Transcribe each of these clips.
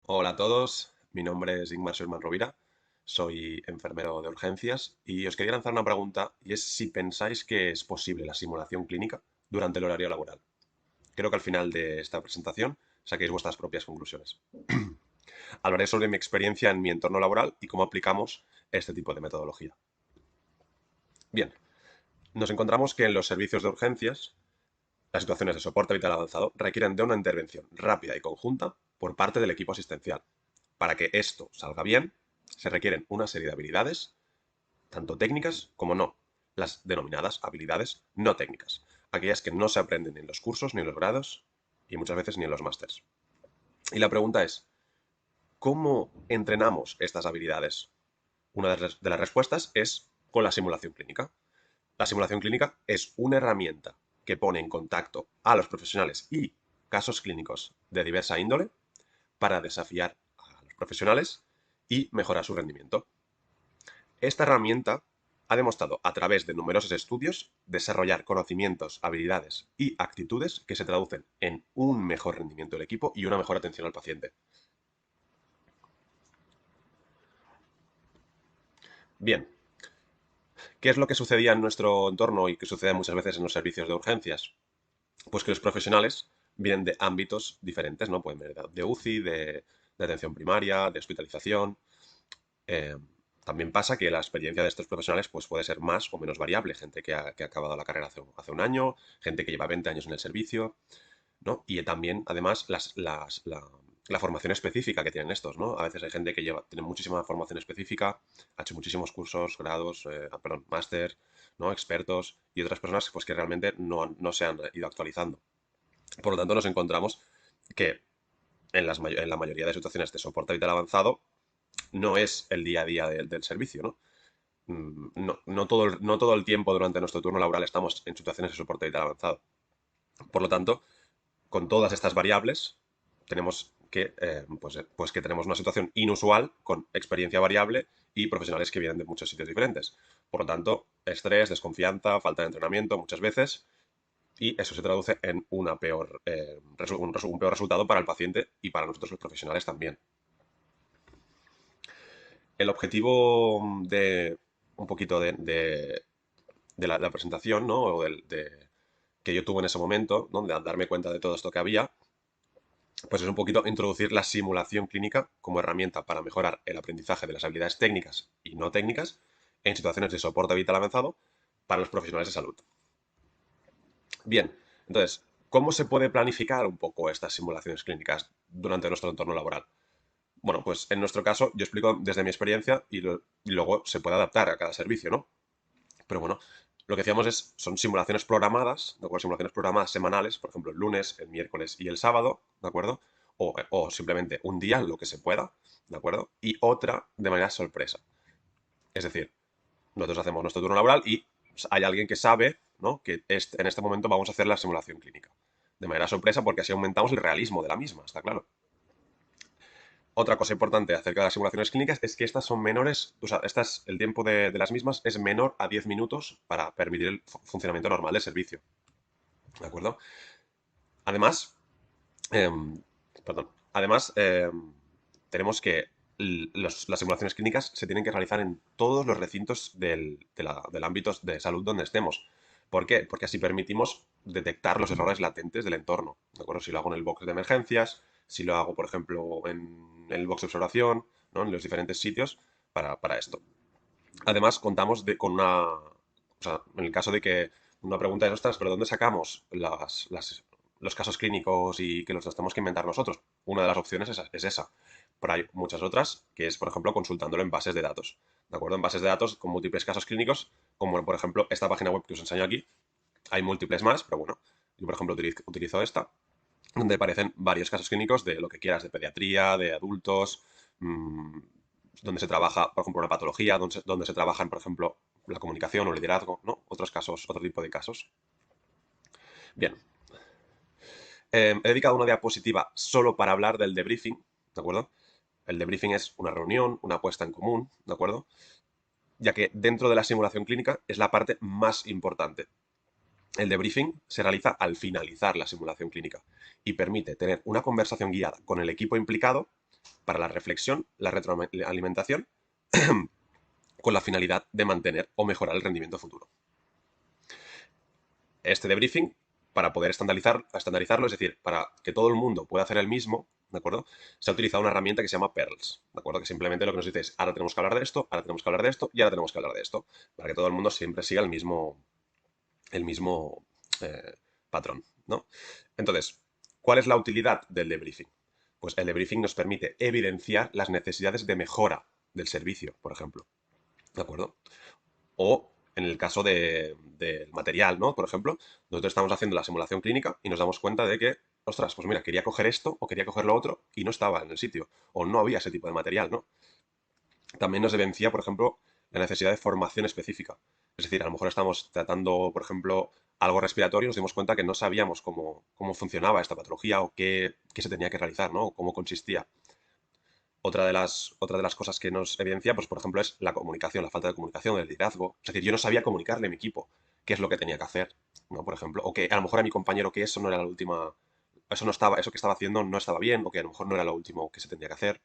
Hola a todos, mi nombre es Igmar Sherman Rovira, soy enfermero de urgencias y os quería lanzar una pregunta y es si pensáis que es posible la simulación clínica durante el horario laboral. Creo que al final de esta presentación saquéis vuestras propias conclusiones. Hablaré sobre mi experiencia en mi entorno laboral y cómo aplicamos este tipo de metodología. Bien, nos encontramos que en los servicios de urgencias las situaciones de soporte vital avanzado requieren de una intervención rápida y conjunta por parte del equipo asistencial. Para que esto salga bien, se requieren una serie de habilidades, tanto técnicas como no, las denominadas habilidades no técnicas, aquellas que no se aprenden ni en los cursos, ni en los grados, y muchas veces ni en los másters. Y la pregunta es, ¿cómo entrenamos estas habilidades? Una de las respuestas es con la simulación clínica. La simulación clínica es una herramienta que pone en contacto a los profesionales y casos clínicos de diversa índole para desafiar a los profesionales y mejorar su rendimiento. Esta herramienta ha demostrado a través de numerosos estudios desarrollar conocimientos, habilidades y actitudes que se traducen en un mejor rendimiento del equipo y una mejor atención al paciente. Bien, ¿qué es lo que sucedía en nuestro entorno y que sucede muchas veces en los servicios de urgencias? Pues que los profesionales vienen de ámbitos diferentes, ¿no? Pueden venir de UCI, de atención primaria, de hospitalización. Eh, También pasa que la experiencia de estos profesionales pues, puede ser más o menos variable. Gente que ha acabado la carrera hace un año, gente que lleva 20 años en el servicio, ¿no? Y también, además, la formación específica que tienen estos, ¿no? A veces hay gente que tiene muchísima formación específica, ha hecho muchísimos cursos, grados, perdón, máster, ¿no? Expertos, y otras personas pues, que realmente no se han ido actualizando. Por lo tanto, nos encontramos que en la mayoría de situaciones de soporte vital avanzado no es el día a día del servicio, ¿no? No todo el tiempo durante nuestro turno laboral estamos en situaciones de soporte vital avanzado. Por lo tanto, con todas estas variables, tenemos pues que tenemos una situación inusual con experiencia variable y profesionales que vienen de muchos sitios diferentes. Por lo tanto, estrés, desconfianza, falta de entrenamiento muchas veces y eso se traduce en un peor resultado para el paciente y para nosotros los profesionales también. El objetivo de un poquito de la presentación, ¿no? Que yo tuve en ese momento, ¿no? De darme cuenta de todo esto que había, pues es un poquito introducir la simulación clínica como herramienta para mejorar el aprendizaje de las habilidades técnicas y no técnicas en situaciones de soporte vital avanzado para los profesionales de salud. Bien, entonces, ¿cómo se puede planificar un poco estas simulaciones clínicas durante nuestro entorno laboral? Bueno, pues en nuestro caso yo explico desde mi experiencia y luego se puede adaptar a cada servicio, ¿no? Pero bueno, lo que hacíamos son simulaciones programadas, ¿de acuerdo? Simulaciones programadas semanales, por ejemplo, el lunes, el miércoles y el sábado, ¿de acuerdo? O simplemente un día, lo que se pueda, ¿de acuerdo? Y otra de manera sorpresa. Es decir, nosotros hacemos nuestro turno laboral y hay alguien que sabe, ¿no? Que en este momento vamos a hacer la simulación clínica. De manera sorpresa porque así aumentamos el realismo de la misma, está claro. Otra cosa importante acerca de las simulaciones clínicas es que estas son menores, o sea, el tiempo de las mismas es menor a 10 minutos para permitir el funcionamiento normal del servicio. ¿De acuerdo? Además, em, perdón, además tenemos que las simulaciones clínicas se tienen que realizar en todos los recintos del ámbito de salud donde estemos. ¿Por qué? Porque así permitimos detectar los errores latentes del entorno. ¿De acuerdo? Si lo hago en el box de emergencias, si lo hago, por ejemplo, en el box de observación, ¿no? En los diferentes sitios para esto. Además, contamos con una... O sea, en el caso de que una pregunta es, ostras, ¿pero dónde sacamos los casos clínicos y que los tenemos que inventar nosotros? Una de las opciones es esa. Pero hay muchas otras, que es, por ejemplo, consultándolo en bases de datos. ¿De acuerdo? En bases de datos con múltiples casos clínicos, como por ejemplo esta página web que os enseño aquí. Hay múltiples más, pero bueno, yo por ejemplo utilizo esta, donde aparecen varios casos clínicos de lo que quieras, de pediatría, de adultos, mmm, donde se trabaja, por ejemplo, una patología, donde se trabajan, por ejemplo, la comunicación o el liderazgo, ¿no? Otros casos, otro tipo de casos. Bien, he dedicado una diapositiva solo para hablar del debriefing, ¿de acuerdo? El debriefing es una reunión, una puesta en común, ¿de acuerdo? Ya que dentro de la simulación clínica es la parte más importante. El debriefing se realiza al finalizar la simulación clínica y permite tener una conversación guiada con el equipo implicado para la reflexión, la retroalimentación, con la finalidad de mantener o mejorar el rendimiento futuro. Este debriefing, para poder estandarizarlo, es decir, para que todo el mundo pueda hacer el mismo, ¿de acuerdo? Se ha utilizado una herramienta que se llama Pearls, ¿de acuerdo? Que simplemente lo que nos dice es, ahora tenemos que hablar de esto, ahora tenemos que hablar de esto y ahora tenemos que hablar de esto, para que todo el mundo siempre siga el mismo patrón, ¿no? Entonces, ¿cuál es la utilidad del debriefing? Pues el debriefing nos permite evidenciar las necesidades de mejora del servicio, por ejemplo, ¿de acuerdo? O en el caso del material, ¿no? Por ejemplo, nosotros estamos haciendo la simulación clínica y nos damos cuenta de que, ostras, pues mira, quería coger esto o quería coger lo otro y no estaba en el sitio, o no había ese tipo de material, ¿no? También nos evidencia, por ejemplo, la necesidad de formación específica. Es decir, a lo mejor estamos tratando, por ejemplo, algo respiratorio y nos dimos cuenta que no sabíamos cómo funcionaba esta patología o qué se tenía que realizar, ¿no? O cómo consistía. Otra de las cosas que nos evidencia, pues por ejemplo, es la comunicación, la falta de comunicación, el liderazgo. Es decir, yo no sabía comunicarle a mi equipo qué es lo que tenía que hacer, ¿no? Por ejemplo, o que a lo mejor a mi compañero que eso no era la última, eso que estaba haciendo no estaba bien, o que a lo mejor no era lo último que se tenía que hacer,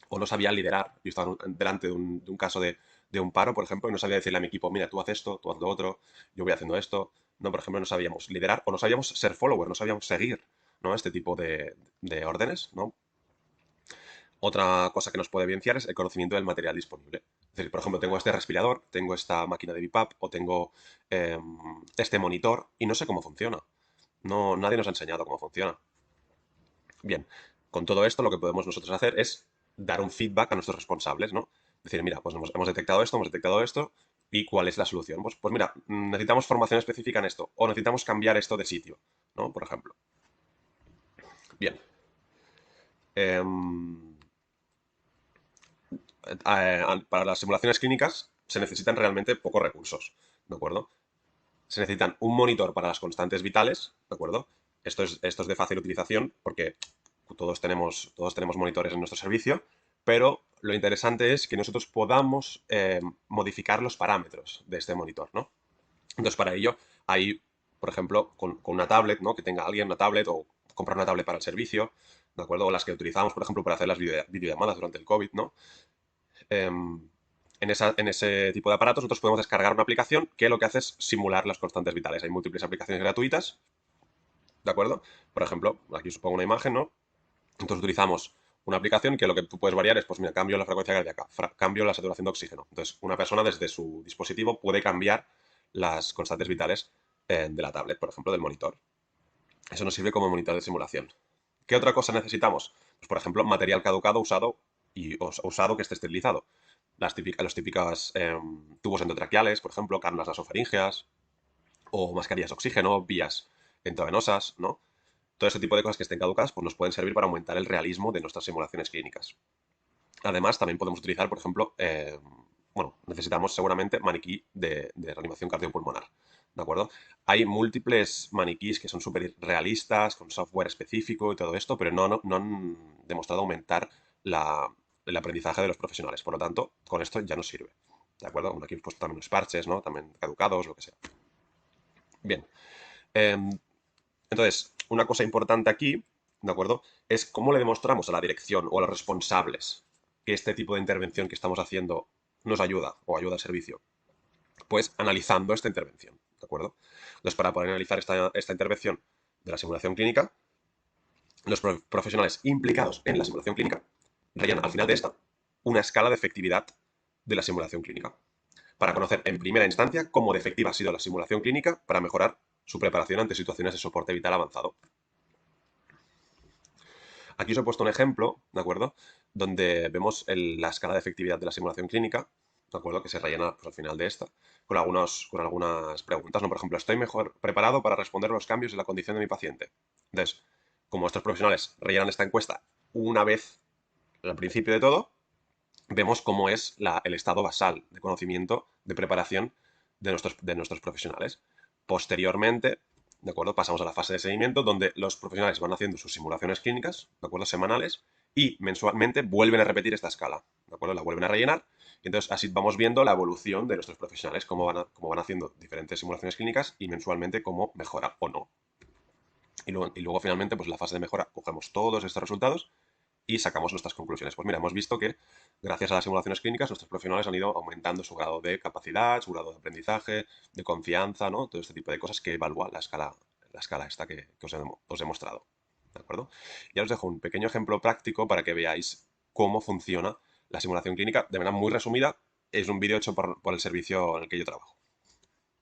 o no sabía liderar. Yo estaba delante de un caso de un paro, por ejemplo, y no sabía decirle a mi equipo, mira, tú haces esto, tú haz lo otro, yo voy haciendo esto. No, por ejemplo, no sabíamos liderar o no sabíamos ser follower, no sabíamos seguir, ¿no? Este tipo de órdenes, ¿no? Otra cosa que nos puede evidenciar es el conocimiento del material disponible. Es decir, por ejemplo, tengo este respirador, tengo esta máquina de BiPAP o tengo este monitor y no sé cómo funciona. No, nadie nos ha enseñado cómo funciona. Bien, con todo esto lo que podemos nosotros hacer es dar un feedback a nuestros responsables, ¿no? Decir, mira, pues hemos detectado esto, ¿y cuál es la solución? Pues mira, necesitamos formación específica en esto, o necesitamos cambiar esto de sitio, ¿no? Por ejemplo. Bien. Em, para las simulaciones clínicas se necesitan realmente pocos recursos, ¿de acuerdo? Se necesitan un monitor para las constantes vitales, ¿de acuerdo? Esto es de fácil utilización porque todos tenemos monitores en nuestro servicio, pero lo interesante es que nosotros podamos modificar los parámetros de este monitor, ¿no? Entonces, para ello, hay, por ejemplo, con una tablet, ¿no? Que tenga alguien una tablet o comprar una tablet para el servicio, ¿de acuerdo? O las que utilizamos, por ejemplo, para hacer las videollamadas durante el COVID, ¿no? En ese tipo de aparatos nosotros podemos descargar una aplicación que lo que hace es simular las constantes vitales. Hay múltiples aplicaciones gratuitas, ¿de acuerdo? Por ejemplo, aquí os pongo una imagen, ¿no? Entonces utilizamos una aplicación que lo que tú puedes variar es, pues mira, cambio la frecuencia cardíaca, cambio la saturación de oxígeno. Entonces, una persona desde su dispositivo puede cambiar las constantes vitales de la tablet, por ejemplo, del monitor. Eso nos sirve como monitor de simulación. ¿Qué otra cosa necesitamos? Pues, por ejemplo, material caducado, usado que esté esterilizado. Los típicos tubos endotraqueales, por ejemplo, cánulas nasofaríngeas o mascarillas de oxígeno, vías intravenosas, ¿no? Todo ese tipo de cosas que estén caducadas pues nos pueden servir para aumentar el realismo de nuestras simulaciones clínicas. Además, también podemos utilizar, por ejemplo, bueno, necesitamos seguramente maniquí de reanimación cardiopulmonar, ¿de acuerdo? Hay múltiples maniquís que son súper realistas, con software específico y todo esto, pero no han demostrado aumentar el aprendizaje de los profesionales. Por lo tanto, con esto ya no sirve, ¿de acuerdo? Aquí he puesto también los parches, ¿no? También caducados, lo que sea. Bien. Em, entonces, una cosa importante aquí, ¿de acuerdo? Es cómo le demostramos a la dirección o a los responsables que este tipo de intervención que estamos haciendo nos ayuda o ayuda al servicio. Pues analizando esta intervención, ¿de acuerdo? Entonces, para poder analizar esta intervención de la simulación clínica, los profesionales implicados en la simulación clínica rellenan al final de esta una escala de efectividad de la simulación clínica, para conocer en primera instancia cómo de efectiva ha sido la simulación clínica para mejorar su preparación ante situaciones de soporte vital avanzado. Aquí os he puesto un ejemplo, ¿de acuerdo? Donde vemos la escala de efectividad de la simulación clínica, ¿de acuerdo? Que se rellena pues, al final de esta, con algunas preguntas, ¿no? Por ejemplo, ¿estoy mejor preparado para responder a los cambios en la condición de mi paciente? Entonces, como estos profesionales rellenan esta encuesta una vez al principio de todo, vemos cómo es el estado basal de conocimiento, de preparación de nuestros profesionales. Posteriormente, ¿de acuerdo? Pasamos a la fase de seguimiento, donde los profesionales van haciendo sus simulaciones clínicas, ¿de acuerdo? Semanales, y mensualmente vuelven a repetir esta escala, ¿de acuerdo? La vuelven a rellenar, y entonces así vamos viendo la evolución de nuestros profesionales, cómo van haciendo diferentes simulaciones clínicas y mensualmente cómo mejora o no. Y luego finalmente, pues en la fase de mejora, cogemos todos estos resultados y sacamos nuestras conclusiones. Pues mira, hemos visto que gracias a las simulaciones clínicas nuestros profesionales han ido aumentando su grado de capacidad, su grado de aprendizaje, de confianza, ¿no? Todo este tipo de cosas que evalúa la escala esta que os he mostrado. ¿De acuerdo? Ya os dejo un pequeño ejemplo práctico para que veáis cómo funciona la simulación clínica. De manera muy resumida, es un vídeo hecho por el servicio en el que yo trabajo.